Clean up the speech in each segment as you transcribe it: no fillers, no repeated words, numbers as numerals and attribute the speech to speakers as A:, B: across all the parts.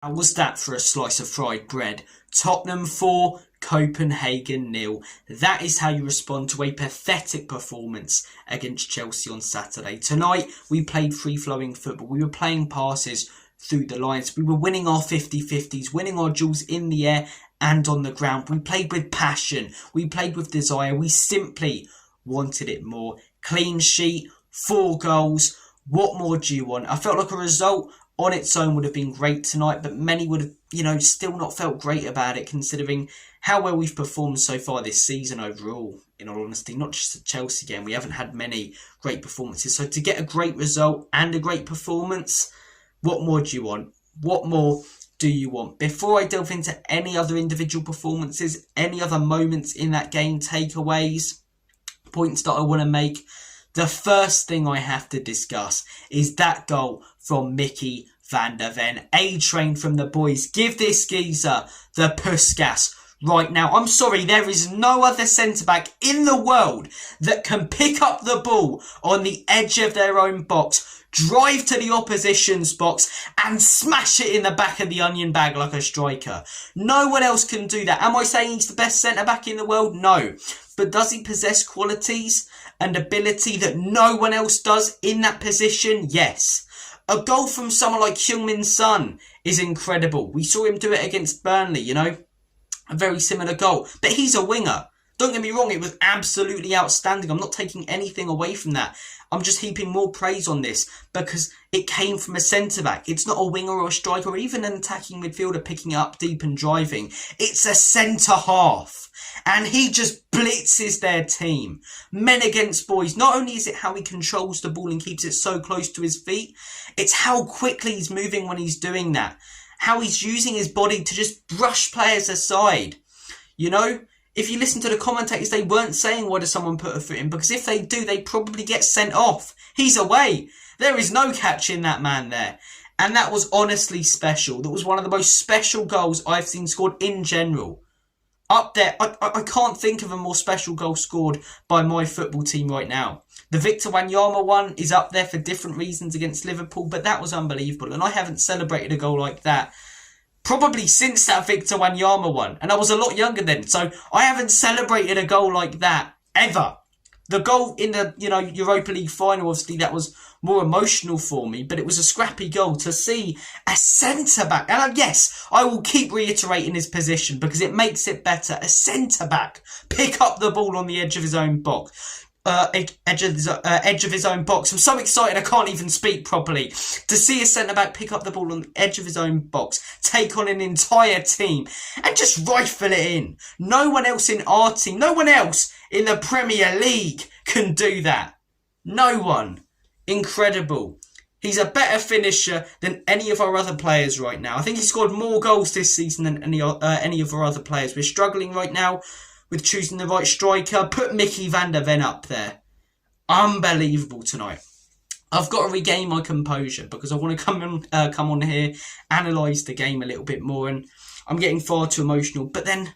A: How was that for a slice of fried bread? Tottenham 4, Copenhagen 0. That is how you respond to a pathetic performance against Chelsea on Saturday. Tonight, we played free-flowing football. We were playing passes through the lines. We were winning our 50-50s, winning our duels in the air and on the ground. We played with passion. We played with desire. We simply wanted it more. Clean sheet, 4 goals. What more do you want? I felt like a result on its own would have been great tonight, but many would have, still not felt great about it, considering how well we've performed so far this season overall, in all honesty. Not just the Chelsea game. We haven't had many great performances. So to get a great result and a great performance, what more do you want? What more do you want? Before I delve into any other individual performances, any other moments in that game, takeaways, points that I want to make, the first thing I have to discuss is that goal from Mickey van der Ven. A-train from the boys. Give this geezer the Puskas right now. I'm sorry, there is no other centre-back in the world that can pick up the ball on the edge of their own box, drive to the opposition's box and smash it in the back of the onion bag like a striker. No one else can do that. Am I saying he's the best centre-back in the world? No. But does he possess qualities and ability that no one else does in that position? Yes. A goal from someone like Heung-min Son is incredible. We saw him do it against Burnley, a very similar goal. But he's a winger. Don't get me wrong, it was absolutely outstanding. I'm not taking anything away from that. I'm just heaping more praise on this because it came from a centre-back. It's not a winger or a striker or even an attacking midfielder picking it up deep and driving. It's a centre-half. And he just blitzes their team. Men against boys. Not only is it how he controls the ball and keeps it so close to his feet, it's how quickly he's moving when he's doing that. How he's using his body to just brush players aside. If you listen to the commentators, they weren't saying, why does someone put a foot in? Because if they do, they probably get sent off. He's away. There is no catching that man there. And that was honestly special. That was one of the most special goals I've seen scored in general. Up there, I can't think of a more special goal scored by my football team right now. The Victor Wanyama one is up there for different reasons against Liverpool, but that was unbelievable. And I haven't celebrated a goal like that probably since that Victor Wanyama one. And I was a lot younger then, so I haven't celebrated a goal like that ever. The goal in the Europa League final, obviously, that was more emotional for me, but it was a scrappy goal to see a centre-back. And yes, I will keep reiterating his position because it makes it better. A centre-back pick up the ball on the edge of his own box. Edge of his own box. I'm so excited I can't even speak properly. To see a centre-back pick up the ball on the edge of his own box, take on an entire team and just rifle it in. No one else in our team, no one else in the Premier League can do that. No one. Incredible. He's a better finisher than any of our other players right now. I think he scored more goals this season than any of our other players. We're struggling right now with choosing the right striker. Put Mickey van der Ven up there. Unbelievable tonight. I've got to regain my composure because I want to come on here, analyse the game a little bit more, and I'm getting far too emotional. But then,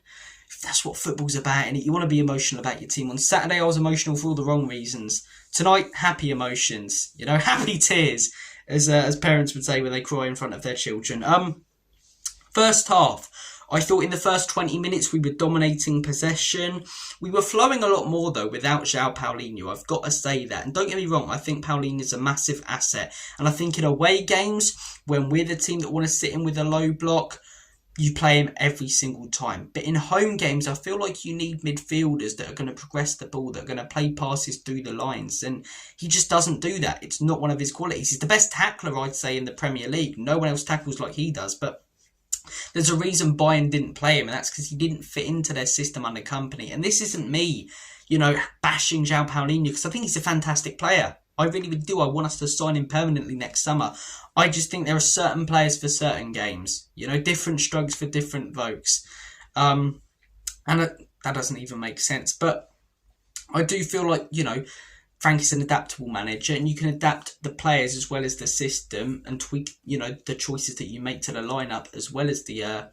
A: that's what football's about, innit? You want to be emotional about your team. On Saturday, I was emotional for all the wrong reasons. Tonight, happy emotions. Happy tears, as parents would say when they cry in front of their children. First half. I thought in the first 20 minutes we were dominating possession. We were flowing a lot more though without João Paulinho. I've got to say that. And don't get me wrong, I think Paulinho is a massive asset. And I think in away games, when we're the team that want to sit in with a low block, you play him every single time. But in home games, I feel like you need midfielders that are going to progress the ball, that are going to play passes through the lines. And he just doesn't do that. It's not one of his qualities. He's the best tackler, I'd say, in the Premier League. No one else tackles like he does, but there's a reason Bayern didn't play him, and that's because he didn't fit into their system under Company. And this isn't me, bashing João Paulinho, because I think he's a fantastic player. I really do. I want us to sign him permanently next summer. I just think there are certain players for certain games. Different strokes for different folks. And that doesn't even make sense. But I do feel like, Frank is an adaptable manager and you can adapt the players as well as the system and tweak, the choices that you make to the lineup as well as the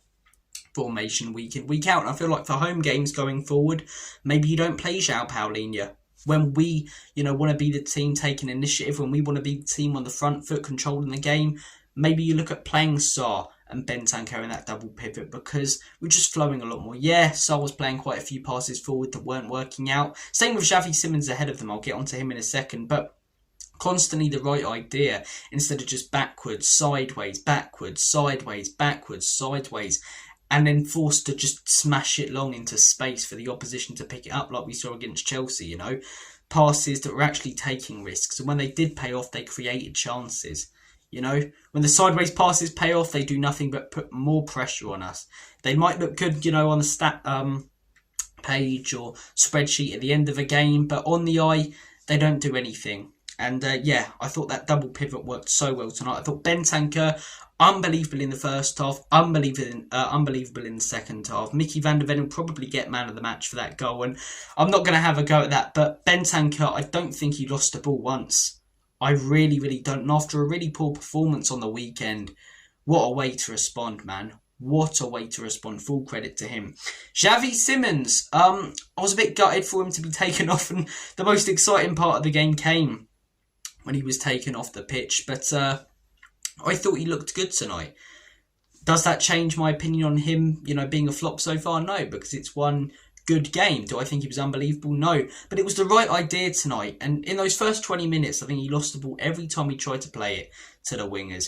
A: formation week in, week out. And I feel like for home games going forward, maybe you don't play João Paulinho. When we, want to be the team taking initiative, when we want to be the team on the front foot controlling the game, maybe you look at playing Sarr and Bentancur in that double pivot, because we're just flowing a lot more. Yeah, Sol was playing quite a few passes forward that weren't working out. Same with Xavi Simons ahead of them. I'll get onto him in a second, but constantly the right idea instead of just backwards, sideways, backwards, sideways, backwards, sideways, and then forced to just smash it long into space for the opposition to pick it up like we saw against Chelsea, you know. Passes that were actually taking risks, and when they did pay off, they created chances. You know, when the sideways passes pay off, they do nothing but put more pressure on us. They might look good, you know, on the stat page or spreadsheet at the end of a game, but on the eye, they don't do anything. And yeah, I thought that double pivot worked so well tonight. I thought Bentancur, unbelievable in the first half, unbelievable in the second half. Mickey van der Ven will probably get man of the match for that goal, and I'm not going to have a go at that, but Bentancur, I don't think he lost the ball once. I really, really don't. And after a really poor performance on the weekend, what a way to respond, man. What a way to respond. Full credit to him. Xavi Simons, I was a bit gutted for him to be taken off, and the most exciting part of the game came when he was taken off the pitch. But I thought he looked good tonight. Does that change my opinion on him, you know, being a flop so far? No, because it's one good game. Do I think he was unbelievable? No. But it was the right idea tonight. And in those first 20 minutes, I think he lost the ball every time he tried to play it to the wingers.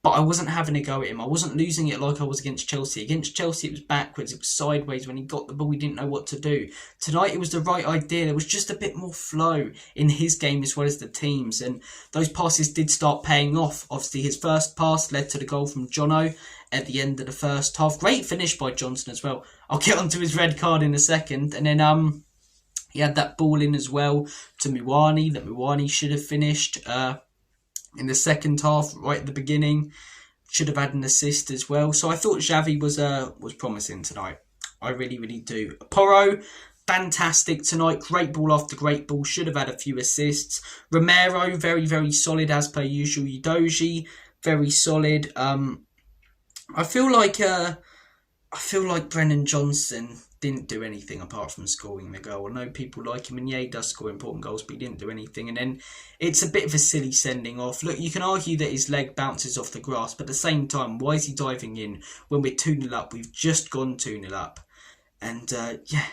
A: But I wasn't having a go at him. I wasn't losing it like I was against Chelsea. Against Chelsea, it was backwards. It was sideways. When he got the ball, we didn't know what to do. Tonight, it was the right idea. There was just a bit more flow in his game as well as the team's. And those passes did start paying off. Obviously, his first pass led to the goal from Jono at the end of the first half. Great finish by Johnson as well. I'll get onto his red card in a second. And then he had that ball in as well to Muani, that Muani should have finished in the second half, right at the beginning. Should have had an assist as well. So I thought Xavi was promising tonight. I really, really do. Porro, fantastic tonight. Great ball after great ball. Should have had a few assists. Romero, very, very solid as per usual. Udogie, very solid. I feel like Brennan Johnson didn't do anything apart from scoring the goal. I know people like him, and yeah, he does score important goals, but he didn't do anything. And then it's a bit of a silly sending off. Look, you can argue that his leg bounces off the grass, but at the same time, why is he diving in when we're 2-0 up? We've just gone 2-0 up. And yeah,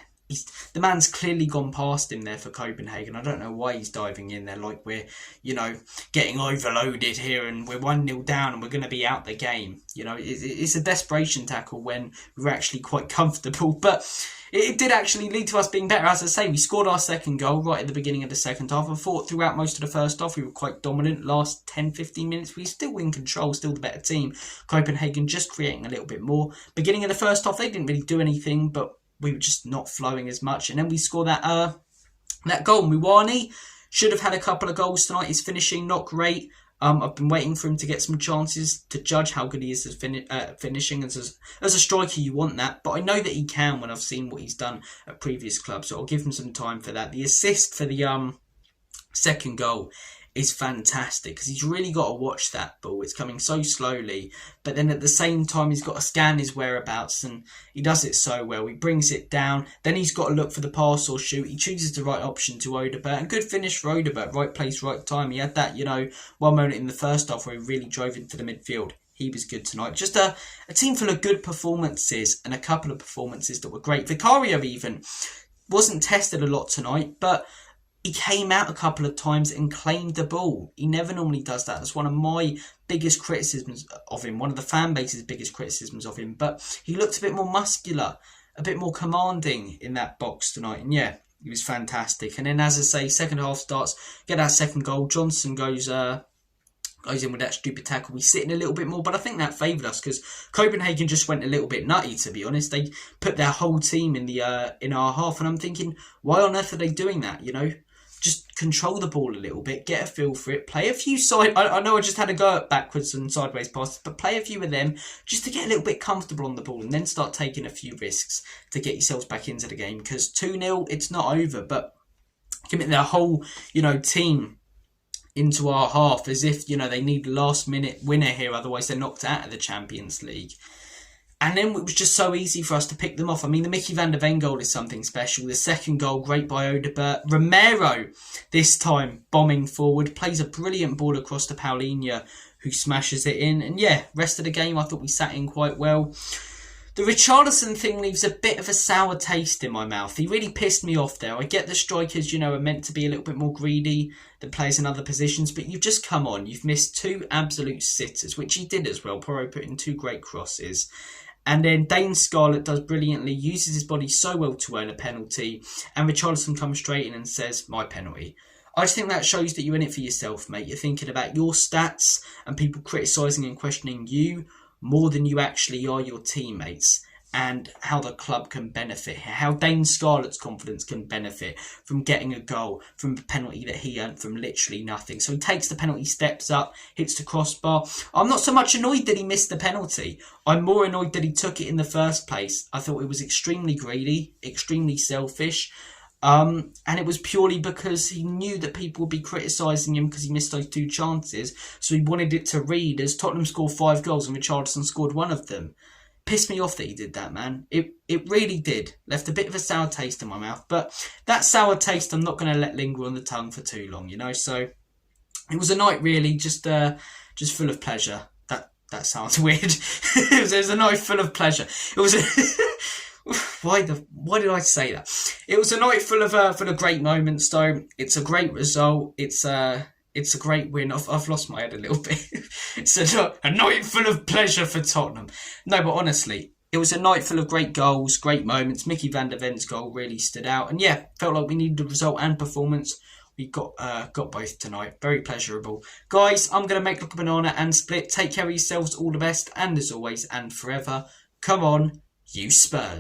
A: the man's clearly gone past him there for Copenhagen. I don't know why he's diving in there like we're, you know, getting overloaded here and we're 1-0 down and we're going to be out the game. You know, it's a desperation tackle when we're actually quite comfortable. But it did actually lead to us being better. As I say, we scored our second goal right at the beginning of the second half. I thought throughout most of the first half we were quite dominant. Last 10-15 minutes we were still in control, still the better team. Copenhagen just creating a little bit more. Beginning of the first half they didn't really do anything, but we were just not flowing as much. And then we scored that goal. Muani should have had a couple of goals tonight. His finishing, not great. I've been waiting for him to get some chances to judge how good he is at finishing. As a striker, you want that. But I know that he can when I've seen what he's done at previous clubs. So I'll give him some time for that. The assist for the second goal is fantastic because he's really got to watch that ball. It's coming so slowly, but then at the same time he's got to scan his whereabouts, and he does it so well. He brings it down, then he's got to look for the pass or shoot. He chooses the right option to Odegaard, and good finish for Odegaard. Right place, right time. He had that, you know, one moment in the first half where he really drove into the midfield. He was good tonight. Just a team full of good performances, and a couple of performances that were great. Vicario even wasn't tested a lot tonight, but he came out a couple of times and claimed the ball. He never normally does that. That's one of my biggest criticisms of him. One of the fan base's biggest criticisms of him. But he looked a bit more muscular, a bit more commanding in that box tonight. And yeah, he was fantastic. And then, as I say, second half starts, get that second goal. Johnson goes in with that stupid tackle. We sit in a little bit more, but I think that favoured us because Copenhagen just went a little bit nutty, to be honest. They put their whole team in our half, and I'm thinking, why on earth are they doing that, you know? Just control the ball a little bit, get a feel for it, play a few I know I just had a go at backwards and sideways passes, but play a few of them just to get a little bit comfortable on the ball and then start taking a few risks to get yourselves back into the game. Because 2-0, it's not over, but commit their whole, you know, team into our half as if, you know, they need last minute winner here, otherwise they're knocked out of the Champions League. And then it was just so easy for us to pick them off. I mean, the Mickey van der Ven goal is something special. The second goal, great by Odegaard. Romero, this time, bombing forward, plays a brilliant ball across to Paulinho, who smashes it in. And yeah, rest of the game I thought we sat in quite well. The Richarlison thing leaves a bit of a sour taste in my mouth. He really pissed me off there. I get the strikers, are meant to be a little bit more greedy than players in other positions, but you've just come on. You've missed 2 absolute sitters, which he did as well. Porro put in 2 great crosses. And then Dane Scarlett does brilliantly, uses his body so well to earn a penalty, and Richarlison comes straight in and says, my penalty. I just think that shows that you're in it for yourself, mate. You're thinking about your stats and people criticising and questioning you more than you actually are your teammates, and how the club can benefit, how Dane Scarlett's confidence can benefit from getting a goal from a penalty that he earned from literally nothing. So he takes the penalty, steps up, hits the crossbar. I'm not so much annoyed that he missed the penalty. I'm more annoyed that he took it in the first place. I thought it was extremely greedy, extremely selfish. And it was purely because he knew that people would be criticising him because he missed those 2 chances. So he wanted it to read as Tottenham scored 5 goals and Richarlison scored 1 of them. Pissed me off that he did that, man. It really did. Left a bit of a sour taste in my mouth. But that sour taste I'm not going to let linger on the tongue for too long, So it was a night really just full of pleasure. That sounds weird. It was a night full of pleasure. It was why did I say that? It was a night full of great moments though. It's a great result. It's a great win. I've lost my head a little bit. It's a night full of pleasure for Tottenham. No, but honestly, it was a night full of great goals, great moments. Mickey van der Ven's goal really stood out. And yeah, felt like we needed a result and performance. We got both tonight. Very pleasurable. Guys, I'm going to make like a banana and split. Take care of yourselves. All the best. And as always and forever, come on, you Spurs.